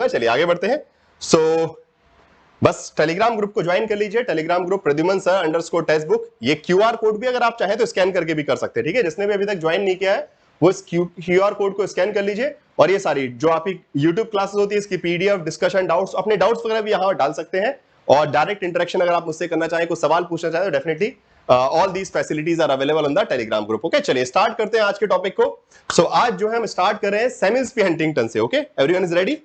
चलिए आगे बढ़ते हैं। बस टेलीग्राम ग्रुप को ज्वाइन कर लीजिए, Telegram group Pradyuman sir _ text book. ये क्यूआर कोड भी अगर आप चाहें तो स्कैन करके भी कर सकते हैं, ठीक है। जिसने भी अभी तक ज्वाइन नहीं किया है वो इस क्यूआर कोड को स्कैन कर लीजिए, और ये सारी जो आपकी यूट्यूब क्लासेस होती है इसकी पीडीएफ, डिस्कशन, डाउट्स, अपने डाउट्स वगैरह भी यहाँ डाल सकते हैं। और डायरेक्ट इंटरेक्शन अगर आप मुझसे करना चाहें, कोई सवाल पूछना चाहें तो definitely all these facilities are available on the Telegram group. Okay, चलिए स्टार्ट करते हैं आज के टॉपिक को। आज जो है हम स्टार्ट कर रहे हैं सैमुअल पी हंटिंगटन से। Okay, everyone is ready?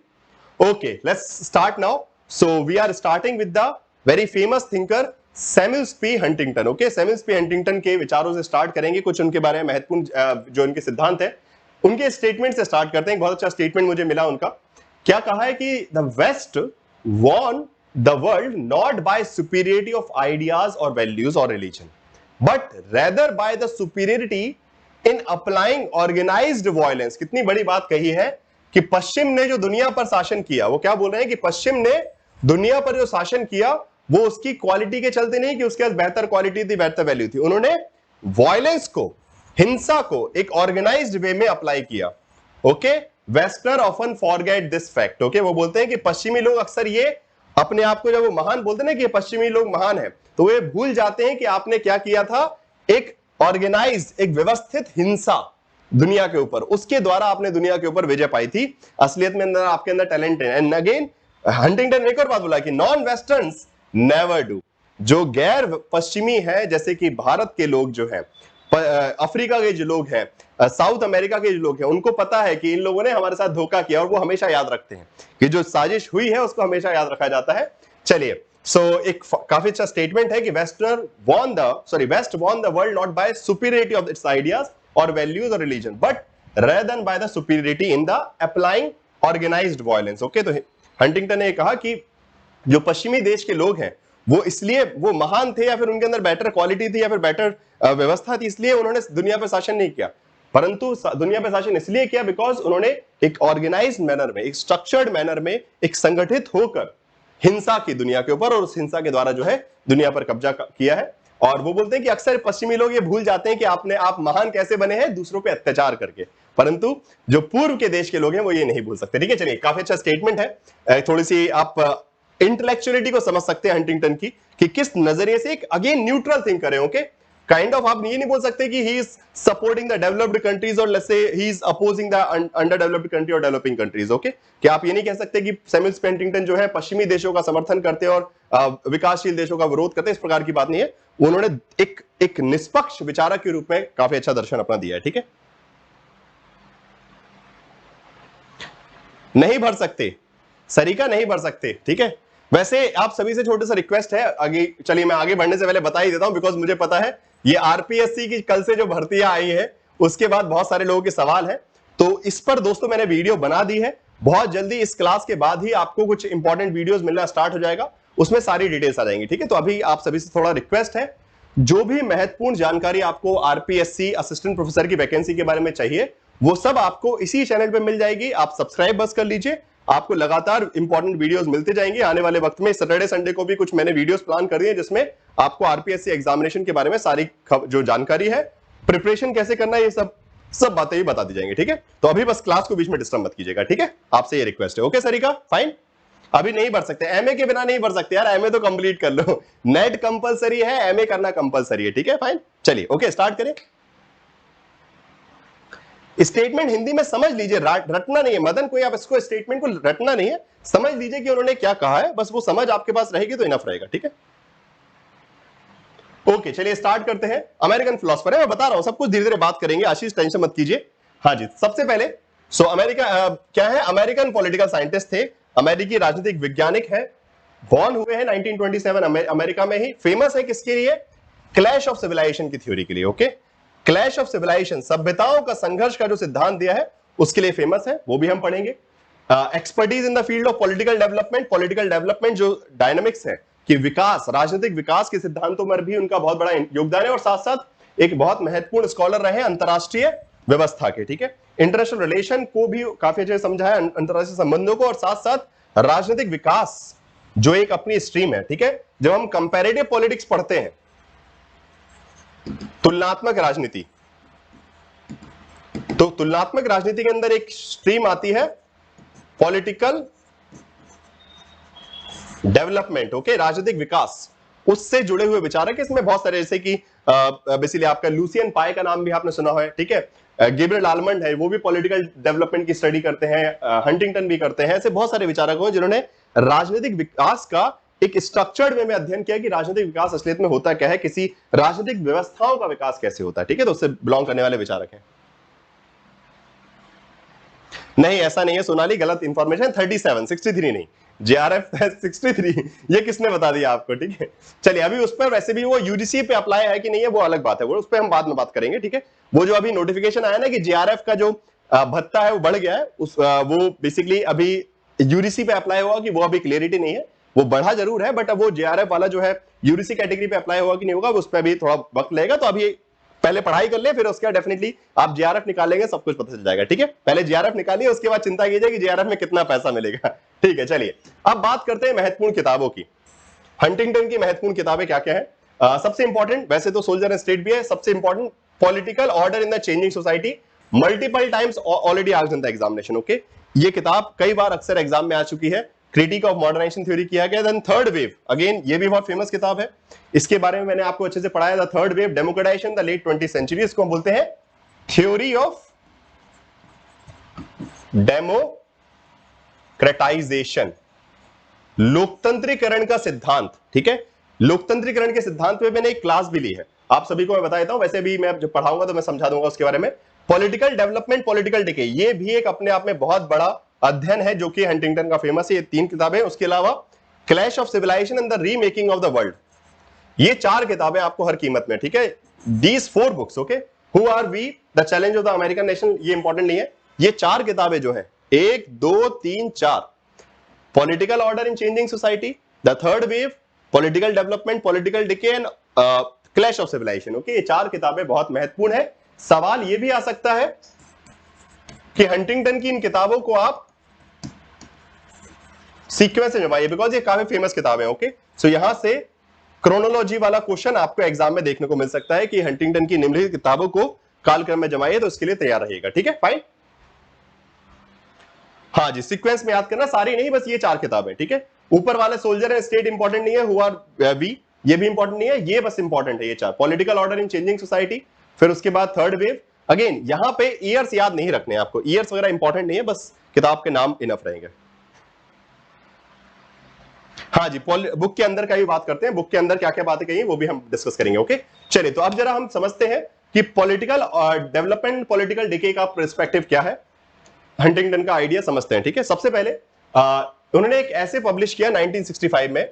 Okay, let's start now. So we are starting with the very famous thinker Samuel P Huntington. Okay, Samuel P Huntington के विचारों से स्टार्ट करेंगे, कुछ उनके बारे में महत्वपूर्ण जो उनके सिद्धांत है उनके स्टेटमेंट से स्टार्ट करते हैं। बहुत अच्छा स्टेटमेंट मुझे मिला उनका। क्या कहा है कि the West won the world not by superiority of ideas और वैल्यूज और religion, but rather by the superiority in applying organised violence. कितनी बड़ी बात कही है कि पश्चिम ने जो दुनिया पर शासन किया, वो क्या बोल रहे हैं कि पश्चिम ने दुनिया पर जो शासन किया वो उसकी क्वालिटी के चलते नहीं कि उसके पास बेहतर क्वालिटी थी, बेहतर वैल्यू थी। उन्होंने वायलेंस को, हिंसा को एक ऑर्गेनाइज्ड वे में अप्लाई किया। Okay, western often forget this fact. Okay, वो बोलते हैं कि पश्चिमी लोग अक्सर ये अपने आप को जब वो महान बोलते हैं ना कि पश्चिमी लोग महान है, तो वे भूल जाते हैं कि आपने क्या किया था, एक ऑर्गेनाइज्ड, एक व्यवस्थित हिंसा दुनिया के ऊपर, उसके द्वारा आपने दुनिया के ऊपर विजय पाई थी। असलियत में अंदर आपके अंदर टैलेंट है। एंड अगेन हंटिंगटन ने एक और बात बोला कि नॉन वेस्टर्न्स नेवर डू। जो गैर पश्चिमी है, जैसे कि भारत के लोग जो है, अफ्रीका के जो लोग हैं, साउथ अमेरिका के जो लोग हैं, उनको पता है कि इन लोगों ने हमारे साथ धोखा किया, और वो हमेशा याद रखते हैं कि जो साजिश हुई है उसको हमेशा याद रखा जाता है। चलिए, एक काफी अच्छा स्टेटमेंट है कि West won the world not by superiority of its ideas और वैल्यूज और religion, but rather then by the superiority in the applying organised violence. Okay, तो हंटिंगटन ने कहा कि जो पश्चिमी देश के लोग हैं वो इसलिए वो महान थे, या फिर उनके अंदर बेटर क्वालिटी थी, या फिर बेटर व्यवस्था थी, इसलिए उन्होंने दुनिया पर शासन नहीं किया, परंतु दुनिया पर शासन इसलिए किया बिकॉज उन्होंने एक ऑर्गेनाइज्ड मैनर में, एक स्ट्रक्चर्ड मैनर में, एक संगठित होकर हिंसा की दुनिया के ऊपर, और उस हिंसा के द्वारा जो है दुनिया पर कब्जा किया है। और वो बोलते हैं कि अक्सर पश्चिमी लोग ये भूल जाते हैं कि आप महान कैसे बने हैं, दूसरों पे अत्याचार करके, परंतु जो पूर्व के देश के लोग हैं वो ये नहीं भूल सकते। ठीक है, चलिए, काफी अच्छा स्टेटमेंट है। थोड़ी सी आप इंटेलेक्चुअलिटी को समझ सकते हैं हंटिंगटन की कि किस नजरिए से, एक अगेन न्यूट्रल थिंकर है। ओके, काइंड ऑफ आप ये नहीं बोल सकते कि he is supporting the developed countries और let's say he is opposing the under developed country और डेवलपिंग कंट्रीज। ओके, कि आप ये नहीं कह सकते कि सैमुअल पी हंटिंगटन जो है पश्चिमी देशों का समर्थन करते हैं और विकासशील देशों का विरोध करते हैं, इस प्रकार की बात नहीं है। उन्होंने एक निष्पक्ष विचारक के रूप में काफी अच्छा दर्शन अपना दिया है। ठीक है, नहीं भर सकते, सरीका नहीं भर सकते। ठीक है, वैसे आप सभी से छोटा सा रिक्वेस्ट है, आगे चलिए, मैं आगे बढ़ने से पहले बता ही देता हूं, बिकॉज मुझे पता है ये आरपीएससी की कल से जो भर्तियां आई है उसके बाद बहुत सारे लोगों के सवाल है, तो इस पर दोस्तों मैंने वीडियो बना दी है। बहुत जल्दी इस क्लास के बाद ही आपको कुछ इंपॉर्टेंट वीडियोस मिलना स्टार्ट हो जाएगा, उसमें सारी डिटेल्स आ जाएंगी। ठीक है, तो अभी आप सभी से थोड़ा रिक्वेस्ट है, जो भी महत्वपूर्ण जानकारी आपको आरपीएससी असिस्टेंट प्रोफेसर की वैकेंसी के बारे में चाहिए, वो सब आपको इसी चैनल पे मिल जाएगी। आप सब्सक्राइब बस कर लीजिए, आपको लगातार इंपॉर्टेंट वीडियोस मिलते जाएंगे। आने वाले वक्त में सैटरडे संडे को भी कुछ मैंने वीडियोस प्लान कर दिए हैं, जिसमें आपको आरपीएससी एग्जामिनेशन के बारे में सारी जो जानकारी है, प्रिपरेशन कैसे करना है, ये सब बातें भी बता दी जाएंगी। ठीक है, तो अभी बस क्लास को बीच में डिस्टर्ब मत कीजिएगा। ठीक है, आपसे ये रिक्वेस्ट है। Okay Sarika, fine. अभी नहीं भर सकते, एमए के बिना नहीं भर सकते यार, एमए तो कंप्लीट कर लो, नेट कंपलसरी है, एमए करना कंपलसरी है। ठीक है, फाइन, चलिए ओके, स्टार्ट करें। स्टेटमेंट हिंदी में समझ लीजिए, रटना नहीं है मदन, कोई आप इसको स्टेटमेंट को रटना नहीं है, समझ लीजिए कि उन्होंने क्या कहा है, बस वो समझ आपके पास रहेगी तो इनफ रहेगा। ठीक है, ओके, चलिए स्टार्ट करते हैं। अमेरिकन फिलोसफर है, मैं बता रहा हूं, सब कुछ धीरे धीरे बात करेंगे, आशीष टेंशन मत कीजिए। हाँ जी, सबसे पहले अमेरिका क्या है, अमेरिकन पॉलिटिकल साइंटिस्ट थे, अमेरिकी राजनीतिक वैज्ञानिक है, बॉर्न हुए हैं 1927 अमेरिका में ही। फेमस है किसके लिए, क्लैश ऑफ सिविलाइजेशन की थ्योरी के लिए। ओके, क्लैश ऑफ सिविलाइजेशन, सभ्यताओं का संघर्ष का जो सिद्धांत दिया है उसके लिए फेमस है, वो भी हम पढ़ेंगे। Expertise in the field of political development जो डायनामिक्स है कि विकास, राजनीतिक विकास के सिद्धांतों में भी उनका बहुत बड़ा योगदान है, और साथ साथ एक बहुत महत्वपूर्ण स्कॉलर रहे अंतरराष्ट्रीय व्यवस्था के। ठीक है, इंटरनेशनल रिलेशन को भी काफी अच्छे से समझा है, अंतरराष्ट्रीय संबंधों को, और साथ साथ राजनीतिक विकास जो एक अपनी स्ट्रीम है। ठीक है, जब हम कंपैरेटिव पॉलिटिक्स पढ़ते हैं, तुलनात्मक राजनीति, तो तुलनात्मक राजनीति के अंदर एक स्ट्रीम आती है पॉलिटिकल डेवलपमेंट, ओके, राजनीतिक विकास, उससे जुड़े हुए विचारक। इसमें बहुत सारे, जैसे कि बेसिकली आपका लूसियन पाई का नाम भी आपने सुना है, ठीक है, गैब्रियल आलमंड है, वो भी पॉलिटिकल डेवलपमेंट की स्टडी करते हैं, हंटिंगटन भी करते हैं। ऐसे बहुत सारे विचारक हैं जिन्होंने राजनीतिक विकास का एक स्ट्रक्चर्ड वे में अध्ययन किया कि राजनीतिक विकास असलियत में होता क्या है, किसी राजनीतिक व्यवस्थाओं का विकास कैसे होता है, ठीक है, तो उससे बिलोंग करने वाले विचारक हैं। नहीं, ऐसा नहीं है सोनाली, गलत इंफॉर्मेशन, 37, 63 नहीं, जेआरएफ 63, ये किसने बता दिया आपको, ठीक है। चलिए, अभी उस पर वैसे भी वो यूजीसी पे अप्लाई है कि नहीं है वो अलग बात है, वो उस पर हम बाद में बात करेंगे, ठीक है। वो जो अभी नोटिफिकेशन आया ना कि जेआरएफ का जो भत्ता है वो बढ़ गया है, वो बेसिकली अभी यूजीसी पे अप्लाई हुआ कि वो अभी क्लियरिटी नहीं है, वो बढ़ा जरूर है, बट अब वो जेआरएफ वाला जो है यूजीसी कैटेगरी पे अप्लाई होगा कि नहीं होगा, उस पर भी थोड़ा वक्त लगेगा। तो अभी पहले पढ़ाई कर ले, फिर उसके बाद डेफिनेटली आप जेआरएफ निकालेंगे, सब कुछ पता चल जाएगा, ठीक है। पहले जेआरएफ निकालिए, उसके बाद चिंता कीजिए कि जेआरएफ में कितना पैसा मिलेगा, ठीक है। चलिए, अब बात करते हैं महत्वपूर्ण किताबों की। हंटिंगटन की महत्वपूर्ण किताबें क्या क्या है? सबसे इंपॉर्टेंट, वैसे तो सोल्जर एंड स्टेट भी है, सबसे important political order in the changing society, multiple times already asked in the examination, okay. ये किताब कई बार अक्सर एग्जाम में आ चुकी है। क्रिटिक ऑफ मॉडर्नाइजेशन थ्योरी किया गया। देन थर्ड वेव, अगेन ये भी बहुत फेमस किताब है, इसके बारे में मैंने आपको अच्छे से पढ़ाया था। Third wave, democratisation the late 20th century, इसको हम बोलते हैं थ्योरी ऑफ डेमोक्रेटाइजेशन, लोकतंत्रीकरण का सिद्धांत, ठीक है। लोकतंत्रीकरण के सिद्धांत में मैंने एक क्लास भी ली है, आप सभी को मैं बता देता हूं, वैसे भी मैं जब पढ़ाऊंगा तो मैं समझा दूंगा उसके बारे में। पॉलिटिकल डेवलपमेंट, पॉलिटिकल डिके, ये भी एक अपने आप में बहुत बड़ा अध्ययन है जो कि हंटिंगटन का फेमस है। ये 3 किताबें, उसके अलावा clash of civilisation and the remaking of the world, ये 4 किताबें आपको हर कीमत में, ठीक है। These 4 books, okay, who are we, the challenge of the American nation, ये इंपॉर्टेंट नहीं है। ये 4 किताबें जो है, 1 2 3 4, political order in changing society, the third wave, political development, political decay and clash of civilisation, okay. ये 4 किताबें बहुत महत्वपूर्ण है। सवाल ये भी आ सकता है कि हंटिंगटन की इन किताबों को आप सीक्वेंस से जमाइए, बिकॉज ये काफी फेमस किताब है, ओके। सो यहां से क्रोनोलॉजी वाला क्वेश्चन आपको एग्जाम में देखने को मिल सकता है कि हंटिंगटन की निम्नलिखित किताबों को कालक्रम में जमाइए, तो इसके लिए तैयार रहिएगा, ठीक है, फाइन। हाँ जी, सीक्वेंस में याद करना, सारी नहीं, बस ये 4 किताबें, ठीक है। ऊपर वाले सोल्जर एंड स्टेट इंपॉर्टेंट नहीं है, हु आर वी, ये भी इंपॉर्टेंट नहीं है, ये बस इंपॉर्टेंट है, ये 4, political order in changing society, फिर उसके बाद थर्ड वेव। अगेन यहां पे ईयर्स याद नहीं रखने आपको, ईयर्स वगैरह इंपॉर्टेंट नहीं है, बस किताब के नाम इनफ रहेंगे। हाँ जी, बुक के अंदर का भी बात करते हैं, बुक के अंदर क्या क्या बातें कही वो भी हम डिस्कस करेंगे, ओके। चलिए, तो अब जरा हम समझते हैं कि पॉलिटिकल डेवलपमेंट, पॉलिटिकल डिके का पर्सपेक्टिव क्या है, हंटिंगटन का आइडिया समझते हैं, ठीक है। सबसे पहले उन्होंने एक ऐसे पब्लिश किया 1965 में,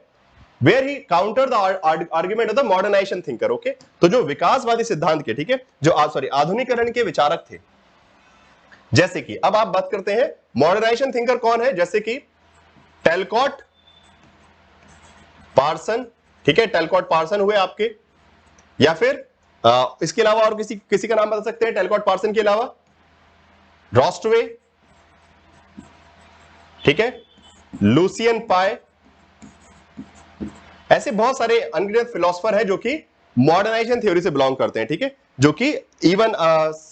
where he counter the argument of the modernisation thinker, okay. तो जो विकासवादी सिद्धांत के, ठीक है, जो आधुनिकरण के विचारक थे, जैसे कि अब आप बात करते हैं मॉडर्नाइजेशन थिंकर कौन है, जैसे कि टेलकॉट पार्सन, ठीक है, टेलकॉट पार्सन हुए आपके, या फिर इसके अलावा और किसी का नाम बता सकते हैं टेलकॉट पार्सन के अलावा? रॉस्टवे, ठीक है, लूसियन पाई, ऐसे बहुत सारे अनगिनत फिलोसोफर हैं जो कि मॉडर्नाइजेशन थ्योरी से बिलोंग करते हैं, ठीक है, जो कि इवन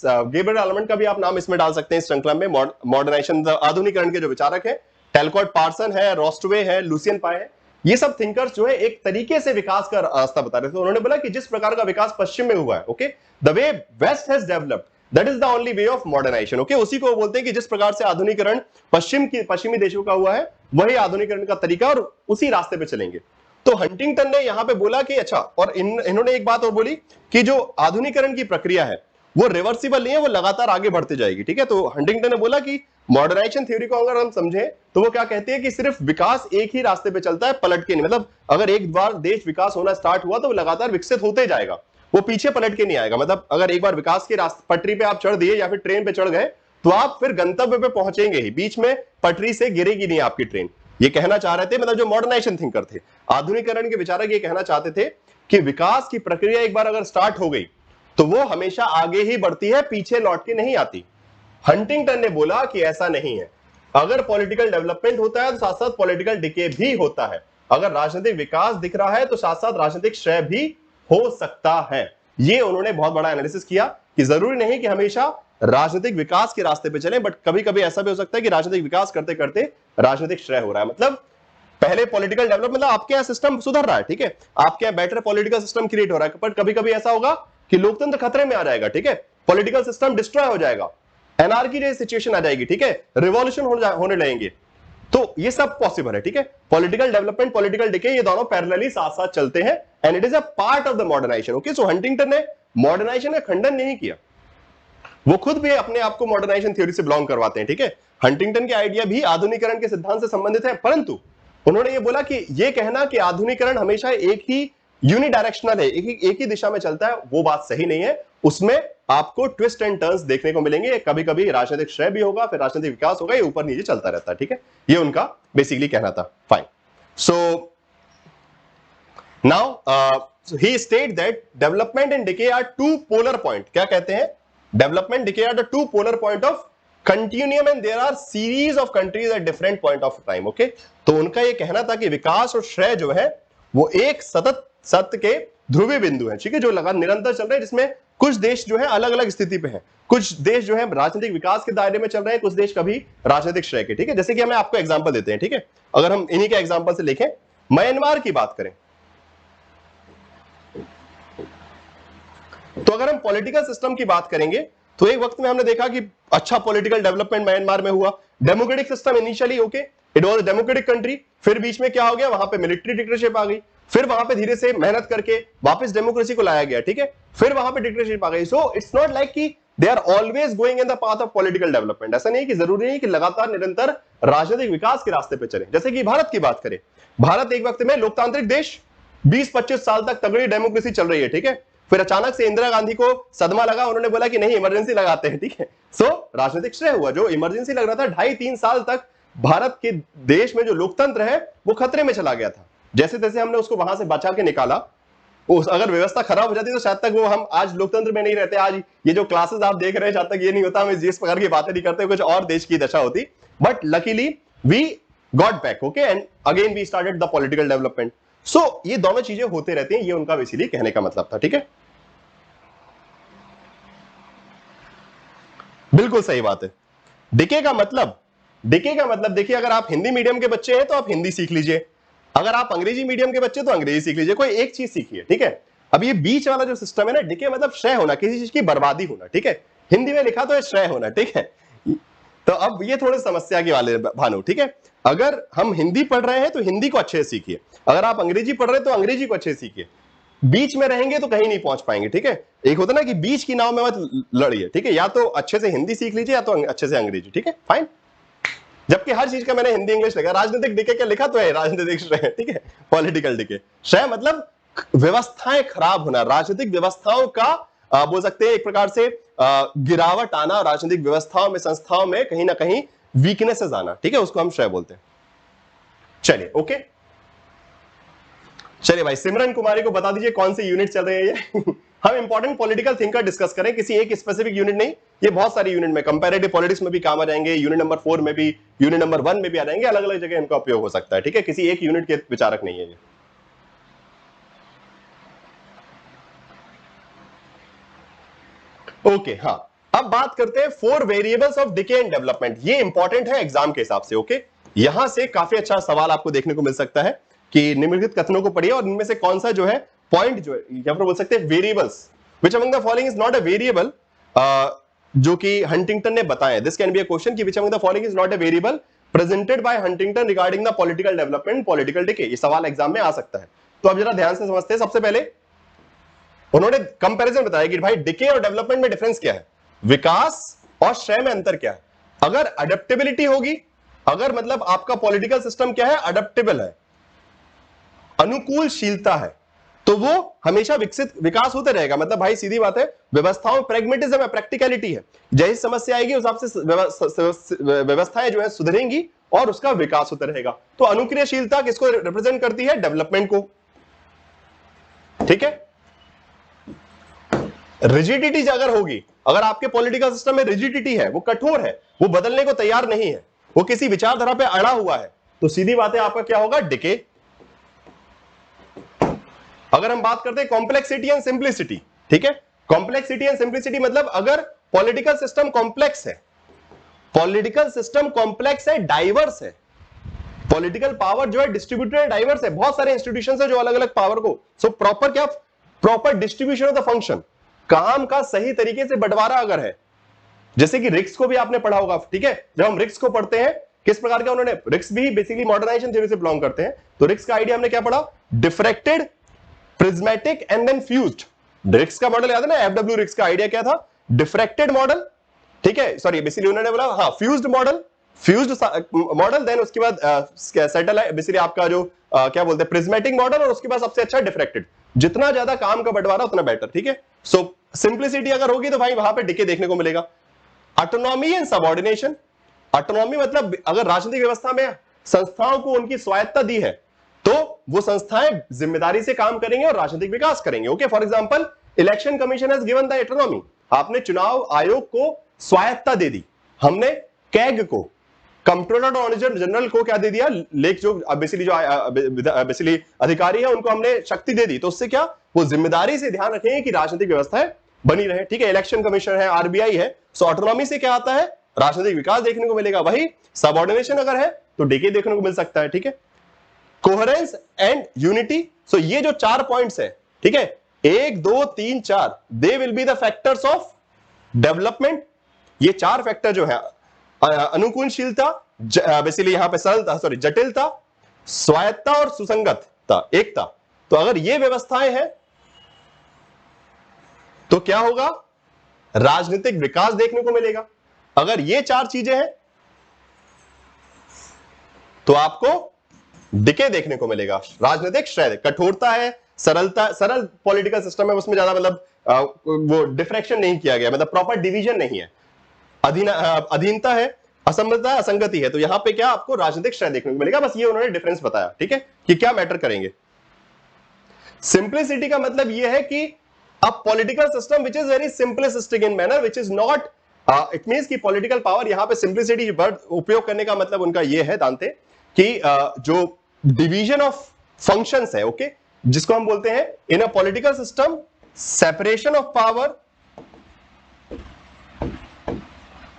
गैब्रियल आलमंड का भी आप नाम इसमें डाल सकते हैं इस श्रृंखला में। मॉडर्नाइजेशन, आधुनिकरण के जो विचारक हैं, टेलकॉट पार्सन है, रॉस्टवे है, लूसियन पाई है, ये सब थिंकर्स जो है एक तरीके से विकास का रास्ता बता रहे थे। उन्होंने बोला कि जिस प्रकार का विकास पश्चिम में हुआ है, okay, the way West has developed, that is the only way of modernisation, okay. उसी को बोलते हैं कि जिस प्रकार से आधुनिकरण पश्चिमी देशों का हुआ है, वही आधुनिकरण का तरीका, और उसी रास्ते पे चलेंगे। तो हंटिंगटन ने यहां पे बोला कि अच्छा, और इन्होंने एक बात और बोली कि जो आधुनिकरण की प्रक्रिया है वो रिवर्सिबल नहीं है, वो लगातार आगे बढ़ती जाएगी, ठीक है। तो हंटिंगटन ने बोला कि मॉडर्नाइजेशन थ्योरी को अगर हम समझें तो वो क्या कहती है कि सिर्फ विकास एक ही रास्ते पे चलता है, पलट के नहीं। मतलब अगर एक बार देश विकास होना स्टार्ट हुआ तो वो लगातार विकसित होते जाएगा, वो पीछे पलट के नहीं आएगा। मतलब अगर एक बार विकास के रास्ते पटरी पे आप चढ़ दिए या फिर ट्रेन पे चढ़ गए तो आप फिर गंतव्य पे पहुंचेंगे ही, बीच में पटरी से गिरेगी नहीं आपकी ट्रेन। ये कहना चाह रहे थे, मतलब जो मॉडर्नाइजेशन थिंकर थे, आधुनिकरण के विचारक, ये कहना चाहते थे कि विकास की प्रक्रिया एक बार अगर स्टार्ट हो गई तो वो हमेशा आगे ही बढ़ती है, पीछे लौट के नहीं आती। हंटिंगटन ने बोला कि ऐसा नहीं है, अगर पॉलिटिकल डेवलपमेंट होता है तो साथ साथ पॉलिटिकल डिके भी होता है, अगर राजनीतिक विकास दिख रहा है तो साथ साथ राजनीतिक क्षय भी हो सकता है। ये उन्होंने बहुत बड़ा एनालिसिस किया कि जरूरी नहीं कि हमेशा राजनीतिक विकास के रास्ते पे चले, बट कभी कभी ऐसा भी हो सकता है कि राजनीतिक विकास करते करते राजनीतिक क्षय हो रहा है। मतलब पहले पॉलिटिकल डेवलपमेंट मतलब आपके यहाँ सिस्टम सुधर रहा है, ठीक है, आपके यहाँ बेटर पॉलिटिकल सिस्टम क्रिएट हो रहा है, पर कभी कभी ऐसा होगा कि लोकतंत्र खतरे में आ जाएगा, ठीक है, पॉलिटिकल सिस्टम डिस्ट्रॉय हो जाएगा, एनार्की जैसी सिचुएशन आ जाएगी, ठीक है, रिवॉल्यूशन होने लगेंगे, तो ये सब पॉसिबल है, ठीक है। पॉलिटिकल डेवलपमेंट, पॉलिटिकल डिके, ये दोनों पैरेलली साथ साथ चलते हैं, and it is a part of the modernisation. Okay, so Huntington ने मॉडर्नाइजेशन का खंडन नहीं किया, वो खुद भी अपने आप को मॉडर्नाइजेशन थ्योरी से बिलोंग करवाते हैं, ठीक है। हंटिंगटन के आइडिया भी आधुनिकरण के सिद्धांत से संबंधित है, परंतु उन्होंने ये बोला कि ये कहना कि आधुनिकरण हमेशा एक ही यूनिडायरेक्शनल है, एक ही दिशा में चलता है, वो बात सही नहीं है। उसमें आपको ट्विस्ट एंड टर्न्स देखने को मिलेंगे, कभी कभी राजनीतिक श्रेय भी होगा, फिर राजनीतिक विकास होगा, ये ऊपर नीचे चलता रहता है, ठीक है। ये उनका बेसिकली कहना था। Fine, so now he state that development and decay are two polar point. क्या कहते हैं? Development decay are the two polar point of continuum and there are series of countries at different point of time. Okay, तो उनका ये कहना था कि विकास और श्रेय जो है वो एक सतत सत्य के ध्रुवीय बिंदु है, ठीक है, जो लगातार निरंतर चल रहे हैं, जिसमें कुछ देश जो है अलग अलग स्थिति पे हैं, कुछ देश जो है राजनीतिक विकास के दायरे में चल रहे हैं, कुछ देश कभी राजनीतिक श्रेय के, ठीक है। जैसे कि हमें आपको एग्जांपल देते हैं, ठीक है, अगर हम इन्हीं के एग्जांपल से लिखें, म्यांमार की बात करें, तो अगर हम पॉलिटिकल सिस्टम की बात करेंगे तो एक वक्त में हमने देखा कि अच्छा पॉलिटिकल डेवलपमेंट म्यांमार में हुआ, democratic system initially, okay, it was a democratic country, फिर बीच में क्या हो गया, वहां पे मिलिट्री डिक्टेटरशिप आ गई, फिर वहां पे धीरे से मेहनत करके वापस डेमोक्रेसी को लाया गया, ठीक है, फिर वहां पे डिक्टेटरशिप आ गई। सो इट्स नॉट लाइक कि they are always going in the path of political development. ऐसा नहीं कि जरूरी नहीं कि लगातार निरंतर राजनीतिक विकास के रास्ते पे चले। जैसे कि भारत की बात करें, भारत एक वक्त में लोकतांत्रिक देश, 20-25 साल तक तगड़ी डेमोक्रेसी चल रही है, ठीक है, फिर अचानक से इंदिरा गांधी को सदमा लगा, उन्होंने बोला कि नहीं इमरजेंसी लगाते हैं, ठीक है, सो राजनीतिक श्रेय हुआ, जो इमरजेंसी लग रहा था 2.5-3 साल तक भारत के देश में जो लोकतंत्र है वो खतरे में चला गया था। जैसे तैसे हमने उसको वहां से बचा के निकाला, अगर व्यवस्था खराब हो जाती तो शायद तक वो हम आज लोकतंत्र में नहीं रहते। आज ये जो क्लासेस आप देख रहे हैं, शायद तक ये नहीं होता, हम जिस प्रकार की बातें नहीं करते, कुछ और देश की दशा होती, but luckily we got back, okay, and again we started the political development. So ये दोनों चीजें होते रहती हैं, ये उनका बेसिकली कहने का मतलब था, ठीक है, बिल्कुल सही बात है। डिके का मतलब देखिए, अगर आप हिंदी मीडियम के बच्चे हैं तो आप हिंदी सीख लीजिए, अगर आप अंग्रेजी मीडियम के बच्चे तो अंग्रेजी सीख लीजिए, कोई एक चीज सीखिए, ठीक है। अब ये बीच वाला जो सिस्टम है ना, डिके मतलब श्रेय होना, किसी चीज की बर्बादी होना, ठीक है, हिंदी में लिखा तो है श्रेय होना, ठीक है। तो अब ये थोड़ी समस्या के वाले भानु, ठीक है, अगर हम हिंदी पढ़ रहे हैं तो हिंदी को अच्छे से सीखिए, अगर आप अंग्रेजी पढ़ रहे हैं तो अंग्रेजी को अच्छे से सीखिए, बीच में रहेंगे तो कहीं नहीं पहुंच पाएंगे, ठीक है। एक होता ना कि बीच की नाव में मत लड़िए, ठीक है, या तो अच्छे से हिंदी सीख लीजिए या तो अच्छे से अंग्रेजी, ठीक है, फाइन। जबकि हर चीज का मैंने हिंदी इंग्लिश लिखा, राजनीतिक डिके क्या लिखा तो है राजनीतिक श्रेय, ठीक है, पॉलिटिकल डिके, श्रेय मतलब व्यवस्थाएं खराब होना, राजनीतिक व्यवस्थाओं का बोल सकते हैं एक प्रकार से गिरावट आना, राजनीतिक व्यवस्थाओं में, संस्थाओं में कहीं ना कहीं वीकनेसेस आना, ठीक है, उसको हम श्रेय बोलते हैं। चलिए, ओके, चलिए भाई, सिमरन कुमारी को बता दीजिए कौन सी यूनिट चल रही है ये हम इंपॉर्टेंट पॉलिटिकल थिंकर डिस्कस करें, किसी एक स्पेसिफिक यूनिट नहीं, ये बहुत सारी यूनिट में, कंपैरेटिव पॉलिटिक्स में भी काम आ जाएंगे, यूनिट नंबर 4 में भी, यूनिट नंबर 1 में भी आ जाएंगे, अलग अलग जगह इनका उपयोग हो सकता है, ठीक है, किसी एक यूनिट के विचारक नहीं है ये। ओके, हाँ, अब बात करते हैं 4 variables of decay and development. ये इंपॉर्टेंट है एग्जाम के हिसाब से, ओके, यहां से काफी अच्छा सवाल आपको देखने को मिल सकता है कि निम्नलिखित कथनों को पढ़िए और इनमें से कौन सा जो है पॉइंट जो है, या फिर बोल सकते हैं variables, which among the following is not a variable, जो कि हंटिंगटन ने बताया। This can be a question कि which among the following is not a variable presented by Huntington regarding the political development, political decay. ये सवाल exam में आ सकता है, तो अब जरा ध्यान से समझते हैं। सबसे पहले उन्होंने कंपैरिजन बताया कि भाई डिके और डेवलपमेंट में डिफरेंस क्या है, विकास और श्रेय में अंतर क्या है। अगर अडेप्टेबिलिटी होगी, अगर मतलब आपका पॉलिटिकल सिस्टम क्या है, अडेप्टेबल है, अनुकूलशीलता है, तो वो हमेशा विकास होते रहेगा। मतलब भाई सीधी बात है, व्यवस्थाओं में प्रैग्मेटिज्म है, प्रैक्टिकलिटी है, जैसी समस्या आएगी उस हिसाब से व्यवस्थाएं जो है सुधरेंगी और उसका विकास होता रहेगा। तो अनुक्रियाशीलता किसको रिप्रेजेंट करती है, डेवलपमेंट को, ठीक है। रिजिडिटी अगर होगी, अगर आपके पॉलिटिकल सिस्टम में रिजिडिटी है, वो कठोर है, वो बदलने को तैयार नहीं है, वो किसी विचारधारा पे अड़ा हुआ है, तो सीधी बात है आपका क्या होगा, डिके। अगर हम बात करते हैं कॉम्प्लेक्सिटी एंड सिंप्लिसिटी, ठीक है, कॉम्प्लेक्सिटी एंड सिंप्लिसिटी मतलब अगर पॉलिटिकल सिस्टम कॉम्प्लेक्स है, पॉलिटिकल सिस्टम कॉम्प्लेक्स है, डाइवर्स है, पॉलिटिकल पावर जो है डिस्ट्रीब्यूटेड डाइवर्स है, बहुत सारे इंस्टीट्यूशन है जो अलग अलग पावर को, सो प्रॉपर क्या, proper distribution of the function, काम का सही तरीके से बंटवारा अगर है, जैसे कि रिक्स को भी आपने पढ़ा होगा, ठीक है, जब हम रिक्स को पढ़ते हैं किस प्रकार का, उन्होंने रिक्स भी बेसिकली मॉडर्नाइजेशन थ्योरी से बिलोंग करते हैं, तो रिक्स का आइडिया हमने क्या पढ़ा, diffracted, prismatic and then fused. Riggs का मॉडल याद है ना, एफडब्ल्यू रिक्स का आइडिया क्या था, डिफ्रैक्टेड मॉडल, ठीक है, सॉरी बेसिकली उन्होंने बोला हाँ fused model, fused model, then उसके बाद सैटेलाइट बेसिकली आपका जो क्या बोलते हैं प्रिज्मेटिक मॉडल, और उसके बाद सबसे अच्छा डिफ्रैक्टेड, जितना ज्यादा काम का बंटवारा उतना बेटर, ठीक है। सो सिंप्लिसिटी अगर होगी तो भाई वहां पे डिके देखने को मिलेगा। ऑटोनॉमी एंड सबऑर्डिनेशन, ऑटोनॉमी मतलब अगर राजनीतिक व्यवस्था में संस्थाओं को उनकी स्वायत्ता दी है तो वो संस्थाएं जिम्मेदारी से काम करेंगे और राजनीतिक विकास करेंगे। Okay, for example election commission has given the autonomy, आपने चुनाव आयोग को स्वायत्ता दे दी, हमने कैग को, कंट्रोलर ऑडिटर जनरल को क्या दे दिया, लेख जो बेसिकली जो बेसिकली अधिकारी है उनको हमने शक्ति दे दी, तो उससे क्या वो जिम्मेदारी से ध्यान रखेंगे कि राजनीतिक व्यवस्थाएं बनी रहे, ठीक है। इलेक्शन कमीशन है, आरबीआई है, सो ऑटोनॉमी से क्या आता है, राजनीतिक विकास देखने को मिलेगा। वही सबऑर्डिनेशन अगर है तो डीके देखने को मिल सकता है, ठीक है। कोहेरेंस एंड यूनिटी, सो ये जो 4 पॉइंट्स है, ठीक है, 1 2 3 4, they will be the factors of development. ये 4 फैक्टर जो है, अनुकूलशीलता, बेसिकली यहां पे सरलता, सॉरी जटिलता, स्वायत्ता और सुसंगतता, एकता, तो अगर ये व्यवस्थाएं हैं तो क्या होगा, राजनीतिक विकास देखने को मिलेगा। अगर ये 4 चीजें हैं तो आपको डिके देखने को मिलेगा, राजनीतिक श्रेय, कठोरता है, सरलता, सरल पॉलिटिकल सिस्टम है, उसमें ज्यादा मतलब वो डिफ्रैक्शन नहीं किया गया, मतलब प्रॉपर डिवीजन नहीं है, अधीनता है, असमता, असंगति है, तो यहां पे क्या आपको राजनीतिक श्रेय देखने को मिलेगा। बस ये उन्होंने डिफरेंस बताया, ठीक है, कि क्या मैटर करेंगे। सिंप्लिसिटी का मतलब यह है कि अ political system which is very simplistic in manner, which is not, it means कि पॉलिटिकल पावर, यहां पे सिंप्लिसिटी वर्ड उपयोग करने का मतलब उनका यह है दांते कि जो डिवीजन ऑफ फंक्शंस है, ओके, जिसको हम बोलते हैं in a political system separation of power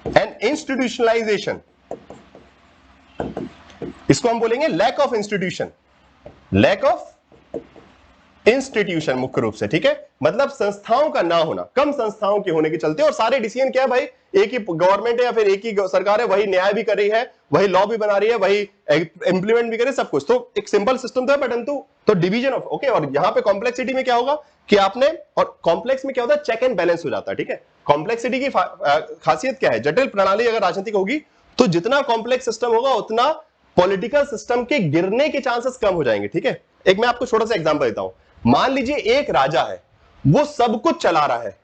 and institutionalization, इसको हम बोलेंगे lack of institution, lack of institution मुख्य रूप से, ठीक है, मतलब संस्थाओं का ना होना, कम संस्थाओं के होने के चलते, और सारे डिसीजन क्या है भाई, एक ही गवर्नमेंट है या फिर एक ही सरकार है, वही न्याय भी कर रही है, वही लॉ भी बना रही है, वही इंप्लीमेंट भी कर रही है, सब कुछ, तो एक सिंपल सिस्टम तो है, परंतु तो डिवीजन ऑफ, ओके, और यहां पे कॉम्प्लेक्सिटी में क्या होगा कि आपने, और कॉम्प्लेक्स में क्या होता है, चेक एंड बैलेंस हो जाता है, ठीक है। कॉम्प्लेक्सिटी की खासियत क्या है, जटिल प्रणाली अगर राजनीतिक होगी तो जितना कॉम्प्लेक्स सिस्टम होगा उतना पॉलिटिकल सिस्टम के गिरने के चांसेस कम हो जाएंगे, ठीक है। एक मैं आपको छोटा सा एग्जांपल देता हूं, मान लीजिए एक राजा है, वो सब कुछ चला रहा है,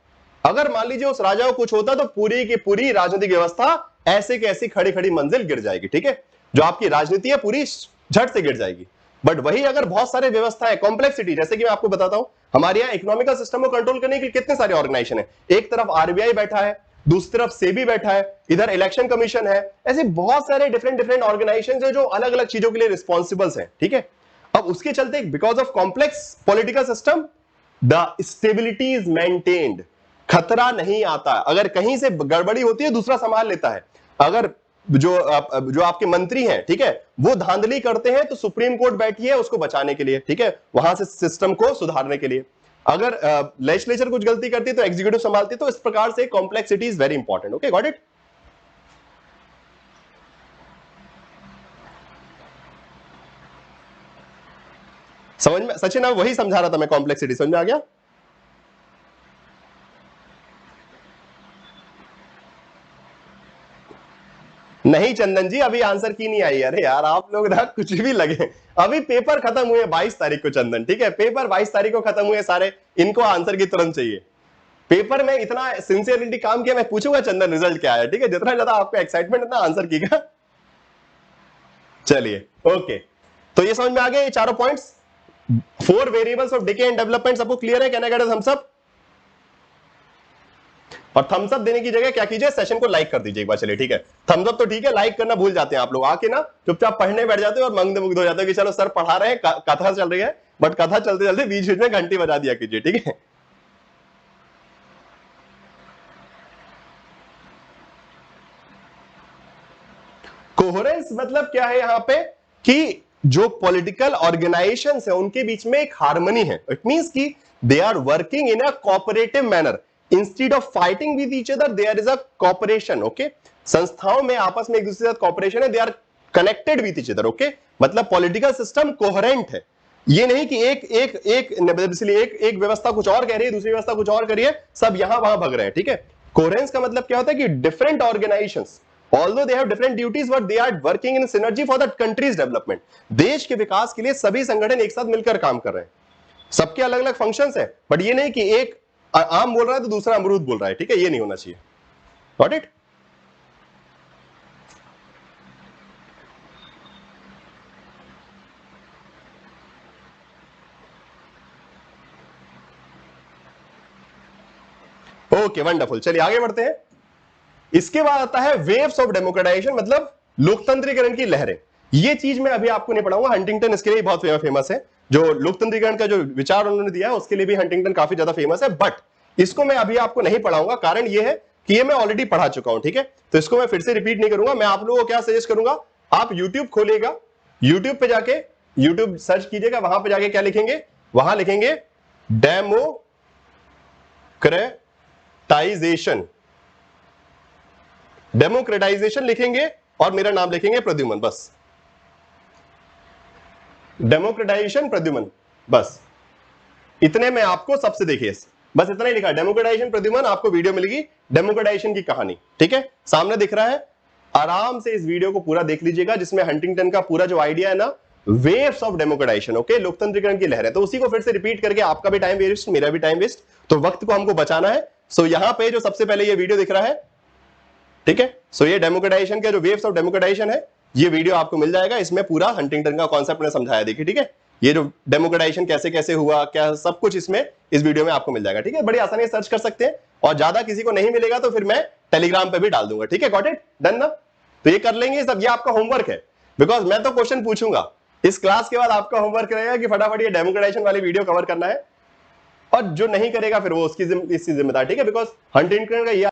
अगर मान लीजिए उस राजा को कुछ होता तो पूरी की पूरी राजनीतिक व्यवस्था ऐसे की ऐसी खड़ी खड़ी मंजिल गिर जाएगी, ठीक है, जो आपकी राजनीति है पूरी झट से गिर जाएगी। बट वही अगर बहुत सारे व्यवस्था है, कॉम्प्लेक्सिटी, जैसे कि मैं आपको बताता हूं, हमारे यहाँ इकोनॉमिकल सिस्टम को कंट्रोल करने के लिए कितने सारे ऑर्गेनाइजेशन है, एक तरफ आरबीआई बैठा है, दूसरी तरफ सेबी बैठा है, इधर इलेक्शन कमीशन है, ऐसे बहुत सारे डिफरेंट डिफरेंट ऑर्गेनाइजेशन है जो अलग अलग चीजों के लिए रिस्पॉन्सिबल है, ठीक है। अब उसके चलते because of complex political system the stability is maintained, खतरा नहीं आता, अगर कहीं से गड़बड़ी होती है दूसरा संभाल लेता है, अगर जो आपके मंत्री हैं, ठीक है, वो धांधली करते हैं तो सुप्रीम कोर्ट बैठी है उसको बचाने के लिए, ठीक है, वहां से सिस्टम को सुधारने के लिए, अगर लेजिस्लेचर कुछ गलती करती है तो एग्जीक्यूटिव संभालती है, तो इस प्रकार से complexity is very important. Okay, got it. समझ में सचिन, अब वही समझा रहा था मैं, कॉम्प्लेक्सिटी समझ में आ गया। नहीं चंदन जी, अभी आंसर की नहीं आई। अरे यार आप लोग ना कुछ भी लगे, अभी पेपर खत्म हुए 22 तारीख को चंदन, ठीक है, पेपर 22 तारीख को खत्म हुए सारे, इनको आंसर की तुरंत चाहिए। पेपर में इतना सिंसियरिटी काम किया, मैं पूछूंगा चंदन रिजल्ट क्या है, ठीक है, जितना ज्यादा आपको एक्साइटमेंट इतना आंसर कीगा। चलिए ओके, तो ये समझ में आ गया ये चारों points, 4 variables of decay and development, सबको क्लियर है, कहना क्या थम्स अप, और थम्स अप देने की जगह क्या कीजिए, सेशन को लाइक कर दीजिए एक बार, चलिए ठीक है, थम्स अप तो ठीक है, लाइक करना भूल जाते हैं आप लोग, आके ना चुपचाप पढ़ने बैठ जाते हैं और मंगमुग्ध हो जाते हैं कि चलो सर पढ़ा रहे हैं, कथा चल रही है, बट कथा चलते चलते बीच बीच में घंटी बजा दिया कीजिए, ठीक है। कोहेरेंस मतलब क्या है यहां पे कि जो पॉलिटिकल ऑर्गेनाइजेशंस है उनके बीच में एक हार्मनी है। इट मींस कि they are working in a cooperative manner instead of fighting with each other, there is a cooperation. Okay, संस्थाओं में आपस में एक दूसरे के साथ कोऑपरेशन है, they are connected with each other. Okay, मतलब पॉलिटिकल सिस्टम कोहेरेंट है, ये नहीं कि एक व्यवस्था कुछ और कह रही है, दूसरी व्यवस्था कुछ और कर रही है, सब यहां वहां भग रहे हैं। ठीक है, कोहेरेंस का मतलब क्या होता है कि different organisations although they have different duties but they are working in synergy for the country's development। देश के विकास के लिए सभी संगठन एक साथ मिलकर काम कर रहे हैं, सबके अलग अलग फंक्शंस है, बट ये नहीं कि एक आम बोल रहा है तो दूसरा अमरूद बोल रहा है। ठीक है, ये नहीं होना चाहिए। Got it? Okay, wonderful. चलिए आगे बढ़ते हैं। इसके बाद आता है वेव्स ऑफ डेमोक्रेटाइजेशन, मतलब लोकतंत्रीकरण की लहरें। ये चीज मैं अभी आपको नहीं पढ़ाऊंगा, हंटिंगटन इसके लिए बहुत फेमस है। जो लोकतंत्रीकरण का जो विचार उन्होंने दिया है उसके लिए भी हंटिंगटन काफी ज्यादा फेमस है, बट इसको मैं अभी आपको नहीं पढ़ाऊंगा। कारण ये है कि ये मैं ऑलरेडी पढ़ा चुका हूं। ठीक है, तो इसको मैं फिर से रिपीट नहीं करूंगा। मैं आप लोगों को क्या सजेस्ट करूंगा, आप यूट्यूब खोलिएगा, यूट्यूब पे जाके यूट्यूब सर्च कीजिएगा, वहां पे जाके क्या लिखेंगे, वहां लिखेंगे डेमोक्रेटाइजेशन, डेमोक्रेटाइजेशन लिखेंगे और मेरा नाम लिखेंगे प्रद्युमन, बस डेमोक्रेटाइजेशन प्रद्युमन, बस इतने में आपको सबसे देखिए, बस इतना ही लिखा, डेमोक्रेटाइजेशन प्रद्युमन, आपको वीडियो मिलेगी डेमोक्रेटाइजेशन की कहानी। ठीक है, सामने दिख रहा है, आराम से इस वीडियो को पूरा देख लीजिएगा, जिसमें हंटिंगटन का पूरा जो आइडिया है ना, वेव्स ऑफ डेमोक्रेटाइजेशन, ओके, लोकतंत्रीकरण की लहरें, तो उसी को फिर से रिपीट करके आपका भी टाइम वेस्ट, मेरा भी टाइम वेस्ट, तो वक्त को हमको बचाना है। सो यहां पे जो सबसे पहले ये वीडियो दिख रहा है, ठीक है, सो ये डेमोक्रेटाइजेशन का जो वेव्स ऑफ डेमोक्रेटाइजेशन है, ये वीडियो आपको मिल जाएगा। इसमें पूरा हंटिंगटन का कॉन्सेप्ट मैंने समझाया, देखिए। ठीक है, ये जो डेमोक्रेटाइजेशन कैसे कैसे हुआ, क्या सब कुछ इसमें इस वीडियो में आपको मिल जाएगा। ठीक है, बड़ी आसानी से सर्च कर सकते हैं, और ज्यादा किसी को नहीं मिलेगा तो फिर मैं टेलीग्राम पे भी डाल दूंगा। ठीक है, गॉट इट, डन ना? तो ये कर लेंगे सब, ये आपका होमवर्क है, बिकॉज मैं तो क्वेश्चन पूछूंगा इस क्लास के बाद। आपका होमवर्क रहेगा कि फटाफट ये डेमोक्रेटाइजेशन वाली वीडियो कवर करना है, और जो नहीं करेगा फिर वो उसकी जिम्मेदारी। ठीक है, बिकॉज हंटिंगटन का ये